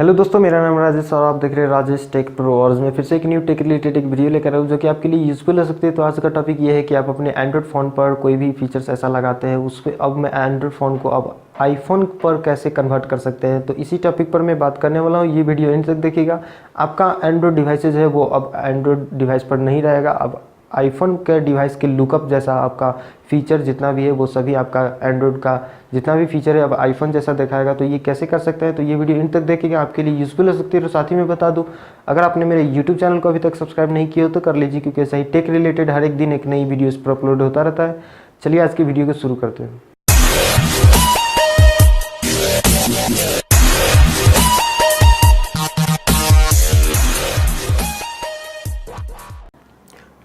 Hello दोस्तों, मेरा नाम राजेश और आप देख रहे हैं राजेश टेक प्रो। और मैं फिर से एक न्यू टेक रिलेटेड एक वीडियो लेकर आया हूँ जो कि आपके लिए यूज़फुल हो सकती है। तो आज का टॉपिक ये है कि आप अपने एंड्रॉयड फ़ोन पर कोई भी फीचर्स ऐसा लगाते हैं उस पर अब मैं एंड्रॉयड फ़ोन को अब आईफोन पर कैसे कन्वर्ट कर सकते हैं। तो इसी टॉपिक पर मैं बात करने वाला हूँ। ये वीडियो एंड तक देखिएगा। आपका एंड्रॉयड डिवाइसेज है वो अब एंड्रॉयड डिवाइस पर नहीं रहेगा, अब आईफोन के डिवाइस के लुकअप जैसा आपका फीचर जितना भी है वो सभी आपका एंड्रॉयड का जितना भी फीचर है अब आईफोन जैसा दिखाएगा। तो ये कैसे कर सकते हैं, तो ये वीडियो इन तक देखिएगा, आपके लिए यूज़फुल हो सकती है। तो साथ ही में बता दूं, अगर आपने मेरे यूट्यूब चैनल को अभी तक सब्सक्राइब नहीं किया हो तो कर लीजिए, क्योंकि ऐसा ही टेक रिलेटेड हर एक दिन एक नई वीडियो इस पर अपलोड होता रहता है। चलिए आज की वीडियो को शुरू करते हैं।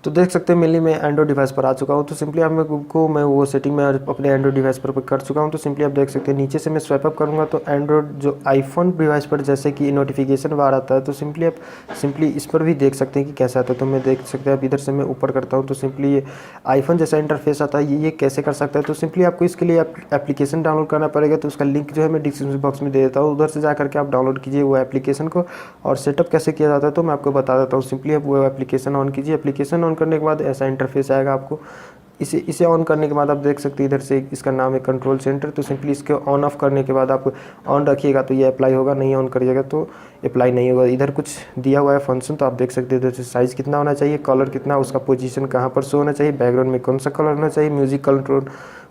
तो देख सकते हैं मेनली मैं एंड्रॉयड डिवाइस पर आ चुका हूं। तो सिंपली आप मैं वो सेटिंग में अपने एंड्रॉयड डिवाइस पर कर चुका हूं। तो सिंपली आप देख सकते हैं नीचे से मैं स्वाइप अप करूंगा तो एंड्रॉयड जो आईफोन डिवाइस पर जैसे कि नोटिफिकेशन बार आता है तो सिंपली इस पर भी देख सकते हैं कि कैसा आता है। तो मैं देख सकते हैं अब इधर से मैं ऊपर करता हूँ तो सिंपली ये आईफोन जैसा इंटरफेस आता है। ये कैसे कर सकता है, तो सिंपली आपको इसके लिए एप्लीकेशन डाउनलोड करना पड़ेगा। तो उसका लिंक जो है मैं डिस्क्रिप्शन बॉक्स में दे देता हूँ, उधर से जा करके आप डाउनलोड कीजिए वो एप्लीकेशन को। और सेटअप कैसे किया जाता है तो मैं आपको बता देता हूँ। सिंपली आप वो एप्लीकेशन ऑन कीजिए। एप्लीकेशन ऑन करने के बाद ऐसा इंटरफेस आएगा आपको। इसे ऑन करने के बाद आप देख सकते हैं इधर से इसका नाम है कंट्रोल सेंटर। तो सिंपली इसके ऑन ऑफ करने के बाद आप ऑन रखिएगा तो ये अप्लाई होगा, नहीं ऑन करिएगा तो अप्लाई नहीं होगा। इधर कुछ दिया हुआ है फंक्शन, तो आप देख सकते हैं इधर से साइज़ कितना होना चाहिए, कलर कितना, उसका पोजीशन कहाँ पर शो होना चाहिए, बैकग्राउंड में कौन सा कलर होना चाहिए, म्यूजिक कंट्रोल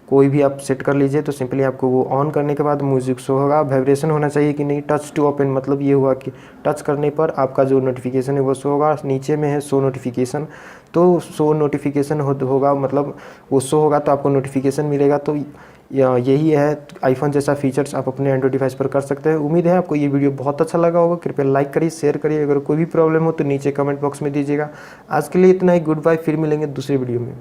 कोई भी आप सेट कर लीजिए। तो सिंपली आपको वो ऑन करने के बाद म्यूजिक शो होगा। वाइब्रेशन होना चाहिए कि नहीं, टच टू ओपन, मतलब ये हुआ कि टच करने पर आपका जो नोटिफिकेशन है वो शो होगा। नीचे में है शो नोटिफिकेशन, तो शो नोटिफिकेशन होगा, मतलब वो शो होगा तो आपको नोटिफिकेशन मिलेगा। तो यही है आईफोन जैसा फीचर्स आप अपने एंड्रॉयड डिवाइस पर कर सकते हैं। उम्मीद है आपको ये वीडियो बहुत अच्छा लगा होगा। कृपया लाइक करिए, शेयर करिए। अगर कोई भी प्रॉब्लम हो तो नीचे कमेंट बॉक्स में दीजिएगा। आज के लिए इतना ही, गुड बाय, फिर मिलेंगे दूसरी वीडियो में।